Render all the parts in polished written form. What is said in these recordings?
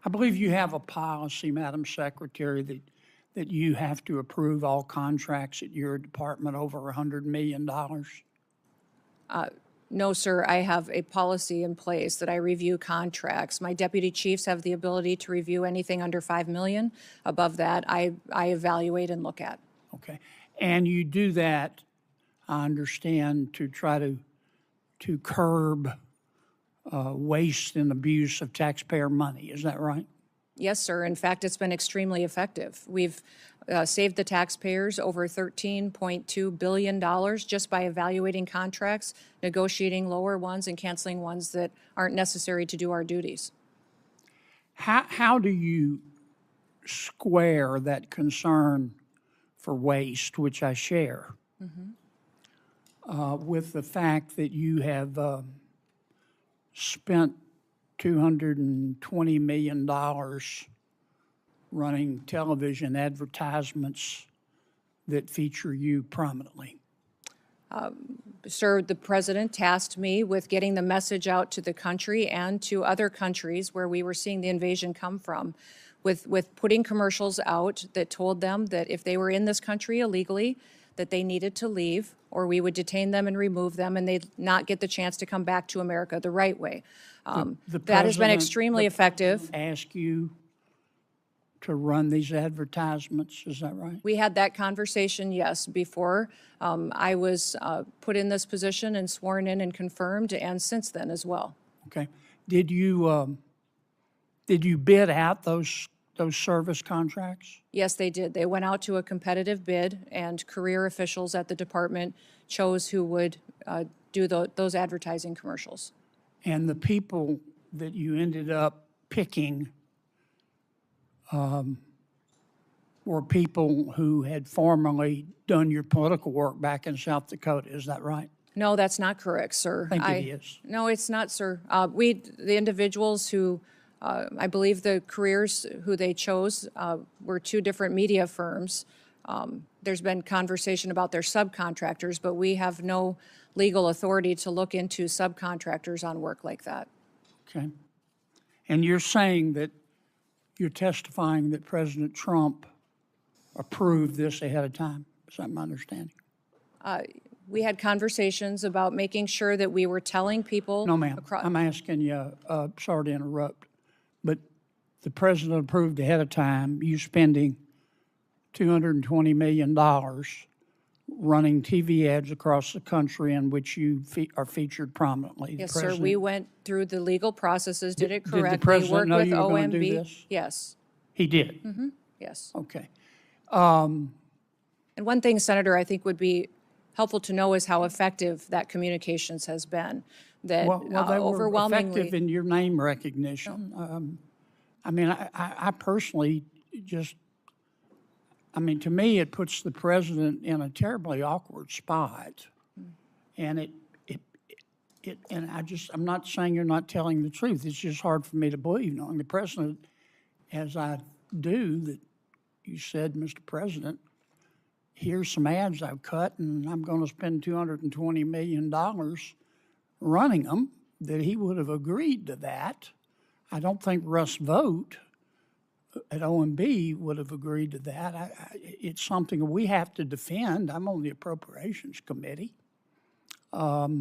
I believe you have a policy, Madam Secretary, that you have to approve all contracts at your department over $100 million. No, sir, I have a policy in place that I review contracts. My deputy chiefs have the ability to review anything under 5 million. Above that, I evaluate and look at. Okay. And you do that, I understand, to try to curb waste and abuse of taxpayer money. Is that right? Yes, sir. In fact, it's been extremely effective. We've saved the taxpayers over $13.2 billion just by evaluating contracts, negotiating lower ones, and canceling ones that aren't necessary to do our duties. How do you square that concern for waste, which I share, with the fact that you have spent $220 million running television advertisements that feature you prominently? Sir, the president tasked me with getting the message out to the country and to other countries where we were seeing the invasion come from, with putting commercials out that told them that if they were in this country illegally, that they needed to leave, or we would detain them and remove them, and they'd not get the chance to come back to America the right way. That has been extremely effective. Ask you to run these advertisements, is that right? We had that conversation, yes, before I was put in this position and sworn in and confirmed, and since then as well. Okay. Did you bid out those service contracts? Yes, they did. They went out to a competitive bid, and career officials at the department chose who would do those advertising commercials. And the people that you ended up picking were people who had formerly done your political work back in South Dakota, is that right? No, that's not correct, sir. I think it is. No, it's not, sir. The individuals who, I believe the careers who they chose were two different media firms. There's been conversation about their subcontractors, but we have no legal authority to look into subcontractors on work like that. Okay. And you're saying that you're testifying that President Trump approved this ahead of time? Is that my understanding? We had conversations about making sure that we were telling people. No, ma'am. I'm asking you, sorry to interrupt, but the president approved ahead of time you spending $220 million running TV ads across the country in which you are featured prominently. Yes, sir. We went through the legal processes, did it correctly. Did the president know you were going to do OMB. this? Yes. He did? Yes. Okay. And one thing, Senator, I think would be helpful to know is how effective that communications has been. That Well, they were overwhelmingly effective in your name recognition. I mean, I personally just, I mean, to me, it puts the president in a terribly awkward spot. And I'm not saying you're not telling the truth. It's just hard for me to believe, knowing the president, as I do, that you said, Mr. President, here's some ads I've cut, and I'm going to spend $220 million running them, that he would have agreed to that. I don't think Russ Vogt at OMB would have agreed to that. It's something we have to defend. I'm on the Appropriations Committee. My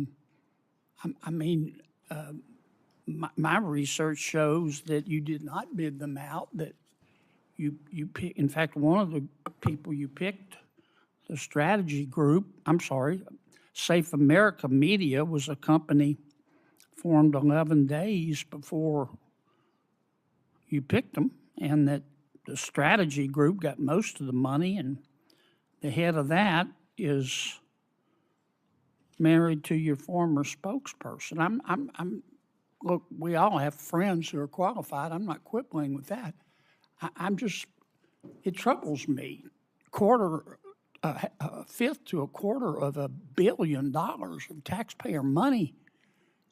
research shows that you did not bid them out, that you pick, in fact, one of the people you picked, the strategy group, Safe America Media was a company formed 11 days before you picked them, and that the strategy group got most of the money, and the head of that is married to your former spokesperson. Look, we all have friends who are qualified. I'm not quibbling with that. It troubles me. A fifth to a quarter of $1 billion of taxpayer money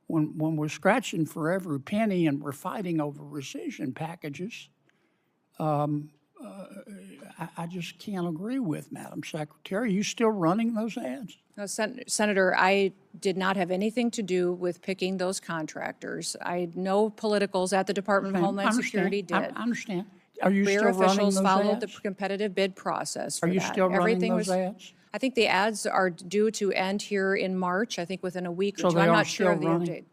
when we're scratching for every penny and we're fighting over rescission packages. I just can't agree with, Madam Secretary. Are you still running those ads? No, Senator, I did not have anything to do with picking those contractors. No politicals at the Department of Homeland Security did. I understand. Are you Career still running officials those followed ads? the competitive bid process for Are you that. still running Everything those ads? I think the ads are due to end here in March, I think within a week or So two. they I'm are not sure of still the running? update.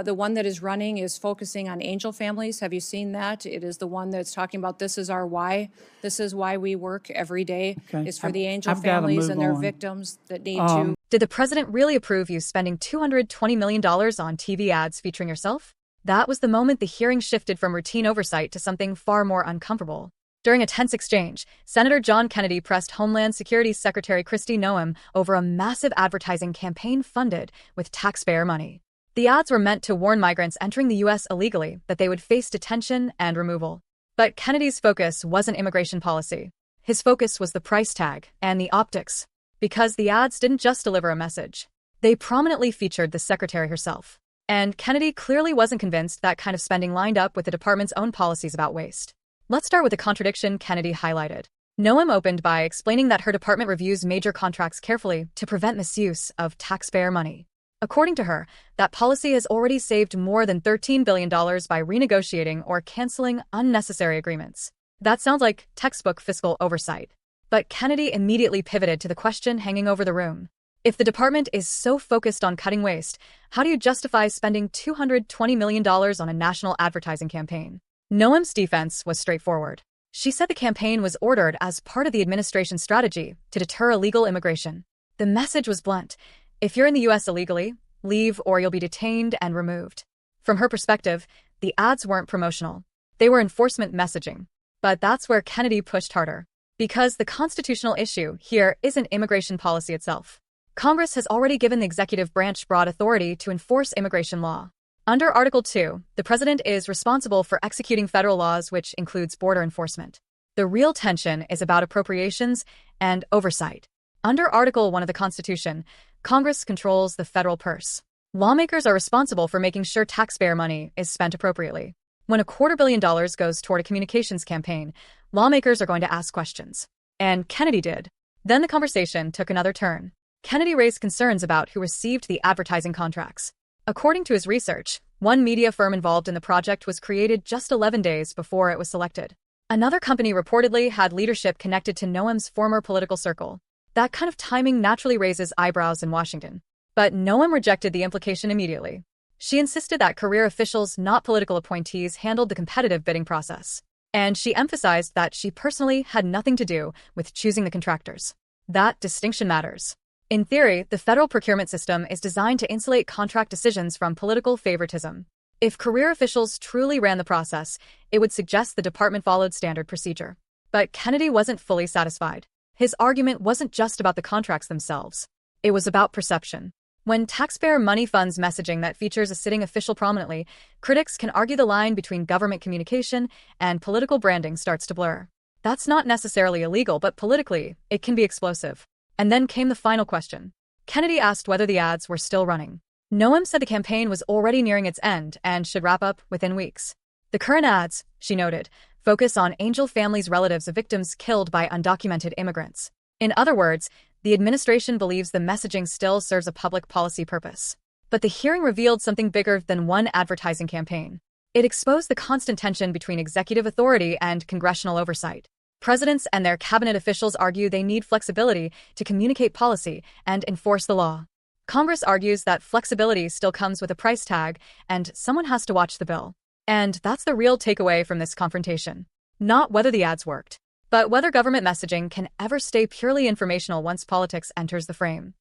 The one that is running is focusing on angel families. Have you seen that? It is the one that's talking about this is our why. This is why we work every day. Okay. Is for the angel I've gotta families move and their on. victims that need to. Did the president really approve you spending $220 million on TV ads featuring yourself? That was the moment the hearing shifted from routine oversight to something far more uncomfortable. During a tense exchange, Senator John Kennedy pressed Homeland Security Secretary Kristi Noem over a massive advertising campaign funded with taxpayer money. The ads were meant to warn migrants entering the U.S. illegally that they would face detention and removal. But Kennedy's focus wasn't immigration policy. His focus was the price tag and the optics, because the ads didn't just deliver a message. They prominently featured the secretary herself. And Kennedy clearly wasn't convinced that kind of spending lined up with the department's own policies about waste. Let's start with the contradiction Kennedy highlighted. Noem opened by explaining that her department reviews major contracts carefully to prevent misuse of taxpayer money. According to her, that policy has already saved more than $13 billion by renegotiating or canceling unnecessary agreements. That sounds like textbook fiscal oversight. But Kennedy immediately pivoted to the question hanging over the room. If the department is so focused on cutting waste, how do you justify spending $220 million on a national advertising campaign? Noem's defense was straightforward. She said the campaign was ordered as part of the administration's strategy to deter illegal immigration. The message was blunt. If you're in the U.S. illegally, leave or you'll be detained and removed. From her perspective, the ads weren't promotional. They were enforcement messaging. But that's where Kennedy pushed harder. Because the constitutional issue here isn't immigration policy itself. Congress has already given the executive branch broad authority to enforce immigration law. Under Article 2, the president is responsible for executing federal laws, which includes border enforcement. The real tension is about appropriations and oversight. Under Article 1 of the Constitution, Congress controls the federal purse. Lawmakers are responsible for making sure taxpayer money is spent appropriately. When $250 million goes toward a communications campaign, lawmakers are going to ask questions. And Kennedy did. Then the conversation took another turn. Kennedy raised concerns about who received the advertising contracts. According to his research, one media firm involved in the project was created just 11 days before it was selected. Another company reportedly had leadership connected to Noem's former political circle. That kind of timing naturally raises eyebrows in Washington. But Noem rejected the implication immediately. She insisted that career officials, not political appointees, handled the competitive bidding process. And she emphasized that she personally had nothing to do with choosing the contractors. That distinction matters. In theory, the federal procurement system is designed to insulate contract decisions from political favoritism. If career officials truly ran the process, it would suggest the department followed standard procedure. But Kennedy wasn't fully satisfied. His argument wasn't just about the contracts themselves. It was about perception. When taxpayer money funds messaging that features a sitting official prominently, critics can argue the line between government communication and political branding starts to blur. That's not necessarily illegal, but politically, it can be explosive. And then came the final question. Kennedy asked whether the ads were still running. Noem said the campaign was already nearing its end and should wrap up within weeks. The current ads, she noted, focus on angel families' relatives of victims killed by undocumented immigrants. In other words, the administration believes the messaging still serves a public policy purpose. But the hearing revealed something bigger than one advertising campaign. It exposed the constant tension between executive authority and congressional oversight. Presidents and their cabinet officials argue they need flexibility to communicate policy and enforce the law. Congress argues that flexibility still comes with a price tag, and someone has to watch the bill. And that's the real takeaway from this confrontation. Not whether the ads worked, but whether government messaging can ever stay purely informational once politics enters the frame.